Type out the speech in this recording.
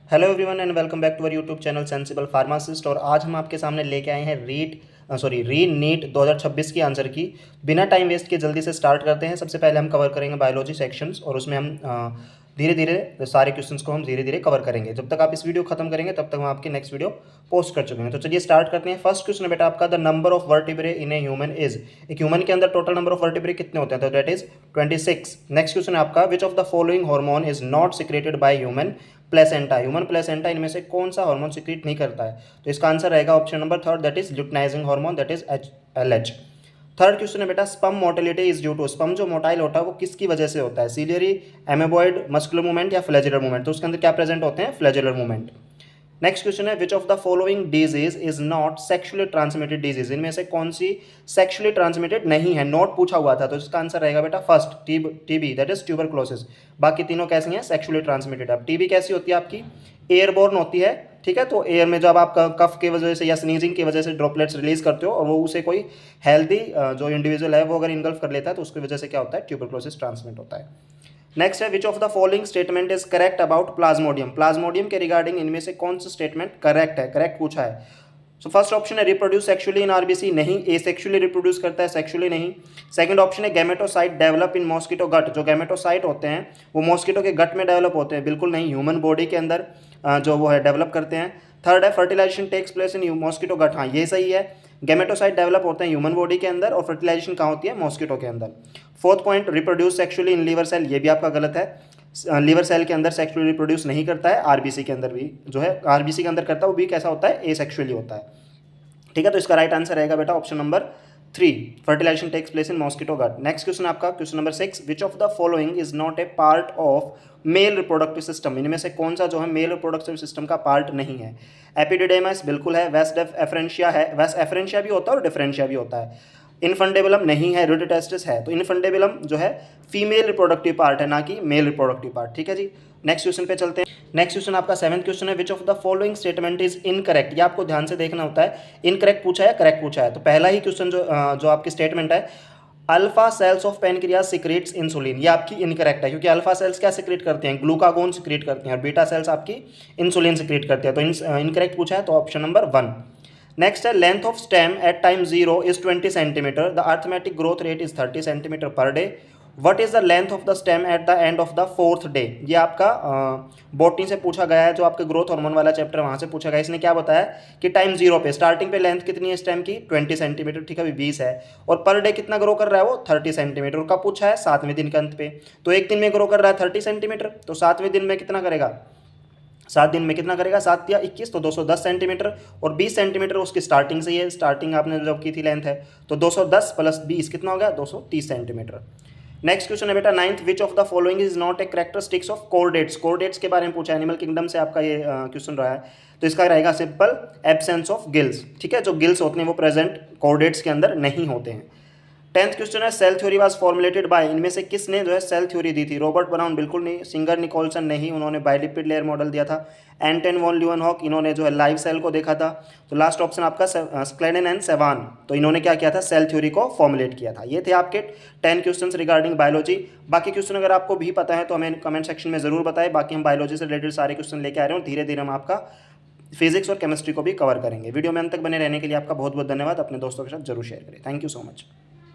Hello everyone and welcome back to our YouTube channel sensible pharmacist. और आज हम आपके सामने लेके आए हैं री नीट 2026 की आंसर की। बिना टाइम वेस्ट के जल्दी से स्टार्ट करते हैं। सबसे पहले हम कवर करेंगे बायोलॉजी सेक्शंस और उसमें हम धीरे धीरे सारे क्वेश्चंस को हम धीरे धीरे कवर करेंगे। जब तक आप इस वीडियो खत्म करेंगे तब तक हम आपकी नेक्स्ट वीडियो पोस्ट कर चुके हैं। तो चलिए स्टार्ट करते हैं। फर्स्ट क्वेश्चन है बेटा आपका, the number of vertebrae in a human is. एक ह्यूमन के अंदर टोटल नंबर ऑफ वर्टिब्रे कितने होते हैं? तो दैट इज 26। नेक्स्ट क्वेश्चन है आपका, विच of the following hormone is not secreted by human placenta. Human placenta इनमें से कौन सा हार्मोन सिक्रीट नहीं करता है? तो इसका आंसर रहेगा option number third, that is luteinizing hormone, that is LH। Third question है बेटा, sperm motility is due to. Sperm जो मोटाइल होता है वो किसकी वजह से होता है? सीलियरी, एमेबॉइड, मस्कुलर मूवमेंट या फ्लैजुलर मूवमेंट? तो उसके अंदर क्या प्रेजेंट होते हैं? Flagellar movement. नेक्स्ट क्वेश्चन है, विच of the following disease is not sexually transmitted disease. इनमें से कौन सी सेक्सुअली ट्रांसमिटेड नहीं है? नॉट पूछा हुआ था, तो इसका आंसर रहेगा बेटा first, TB, that is tuberculosis. बाकी तीनों कैसी हैं? Sexually transmitted. अब टीबी कैसी होती है आपकी? एयरबोर्न होती है, ठीक है। तो एयर में जब आप कफ की वजह से या स्नीजिंग की वजह से ड्रॉपलेट्स रिलीज करते हो और वो उसे कोई हेल्दी जो इंडिविजुअल है वो अगर इनगल्फ कर लेता है तो उसकी वजह से क्या होता है? ट्यूबरक्लोसिस ट्रांसमिट होता है। नेक्स्ट है, विच of the following statement is correct about Plasmodium. Plasmodium के रिगार्डिंग इनमें से कौन सा स्टेटमेंट करेक्ट है? करेक्ट पूछा है। सो फर्स्ट ऑप्शन है रिप्रोड्यूस सेक्सुअली इन आरबीसी, नहीं। ए सेक्सुअली रिप्रोड्यूस करता है, सेक्सुअली नहीं। सेकंड ऑप्शन है गैमेटोसाइट डेवलप इन मॉस्किटो गट। जो गैमेटोसाइट होते हैं वो मॉस्किटो के गट में डेवलप होते हैं, बिल्कुल नहीं। ह्यूमन बॉडी के अंदर जो वो है डेवलप करते हैं। थर्ड है fertilisation takes place in mosquito gut, हाँ ये सही है। गैमेटोसाइट डेवलप होते हैं ह्यूमन बॉडी के अंदर और फर्टिलाइजेशन कहाँ होती है? मॉस्किटो के अंदर। Fourth point, reproduce sexually in liver cell, ये भी आपका गलत है। लीवर सेल के अंदर सेक्सुअली रिप्रोड्यूस नहीं करता है। आरबीसी के अंदर भी जो है, आरबीसी के अंदर करता है वो भी कैसा होता है? एसेक्सुअली होता है, ठीक है। तो इसका राइट आंसर रहेगा बेटा option number 3, fertilisation takes place in mosquito gut. Next question आपका question number 6, which of the following is not a part of male reproductive system. इनमें से कौन सा जो है मेल रिप्रोडक्टिव सिस्टम का पार्ट नहीं है? एपिडिडेमस बिल्कुल है, वेस एफरेंशिया है, वेस एफरेंशिया भी होता है और डिफरेंशिया भी होता है। इनफंडेबलम नहीं है, रुडिटेस्टिस है। तो इनफंडेबलम जो है फीमेल रिप्रोडक्टिव पार्ट है, ना कि मेल रिप्रोडक्टिव पार्ट, ठीक है जी। नेक्स्ट क्वेश्चन पे चलते हैं। नेक्स्ट क्वेश्चन आपका 7th क्वेश्चन है, विच of the following statement is incorrect. ये आपको ध्यान से देखना होता है, इनकरेक्ट पूछा है करेक्ट पूछा है। तो पहला ही क्वेश्चन जो आपकी स्टेटमेंट है, alpha cells of pancreas secretes insulin, ये आपकी इनकरेक्ट है, क्योंकि अल्फा सेल्स क्या सिक्रेट करते हैं? ग्लूकागोन सिक्रेट करते हैं और बीटा सेल्स आपकी इंसुलिन सिक्रेट करते हैं। तो इनकरेक्ट पूछा है, तो ऑप्शन नंबर 1। नेक्स्ट है, length of stem at time 0 is 20 centimetre, the arithmetic growth rate is 30 centimetre per day. What is the length of the stem at the end of the 4th day. ये आपका botany से पूछा गया है, जो आपके growth hormone वाला chapter वहाँ से पूछा गया। इसने क्या बताया कि टाइम 0 पे स्टार्टिंग पे लेंथ कितनी है स्टेम की? 20 सेंटीमीटर, ठीक है, अभी 20 है। और पर डे कितना ग्रो कर रहा है वो? 30 सेंटीमीटर। कब पूछा है? 7वें दिन के अंत पे। तो एक दिन में ग्रो कर रहा है 30 सेंटीमीटर, तो 7वें दिन में कितना करेगा? 7 दिन में कितना करेगा? 7 या 21, तो 210 सेंटीमीटर। और 20 सेंटीमीटर उसकी स्टार्टिंग से ही है, स्टार्टिंग आपने जब की थी लेंथ है। तो 210 प्लस 20 कितना हो गया? 230 सेंटीमीटर। नेक्स्ट क्वेश्चन है बेटा 9th, which of the following is not A characteristics of chordates. Chordates के बारे में पूछा है, एनिमल किंगडम से आपका ये क्वेश्चन रहा है। तो इसका रहेगा सिंपल, एब्सेंस ऑफ गिल्स, ठीक है। जो गिल्स होते हैं वो प्रेजेंट कोर्डेट्स के अंदर नहीं होते हैं। 10th क्वेश्चन है, cell theory was formulated by. इनमें से किसने जो है सेल थ्योरी दी थी? रॉबर्ट ब्राउन बिल्कुल नहीं, सिंगर निकोलसन नहीं, उन्होंने बाइलिपिड लेयर मॉडल दिया था। एंटन वॉन ल्यूवेनहॉक, इन्होंने जो है लाइव सेल को देखा था। तो लास्ट ऑप्शन आपका स्क्लेडन एंड सेवान, तो इन्होंने क्या किया था? सेल थ्योरी को फॉर्मुलेट किया था। ये थे आपके 10 क्वेश्चन रिगार्डिंग बायोलॉजी। बाकी क्वेश्चन अगर आपको भी पता है तो हमें कमेंट सेक्शन में जरूर बताएं। बाकी हम बायोलॉजी से रिलेटेड सारे क्वेश्चन लेके आ रहे हैं, धीरे धीरे हम आपका फिजिक्स और केमिस्ट्री को भी कवर करेंगे। वीडियो में अंत तक बने रहने के लिए आपका बहुत बहुत धन्यवाद। अपने दोस्तों के साथ जरूर शेयर करें। Thank you so much.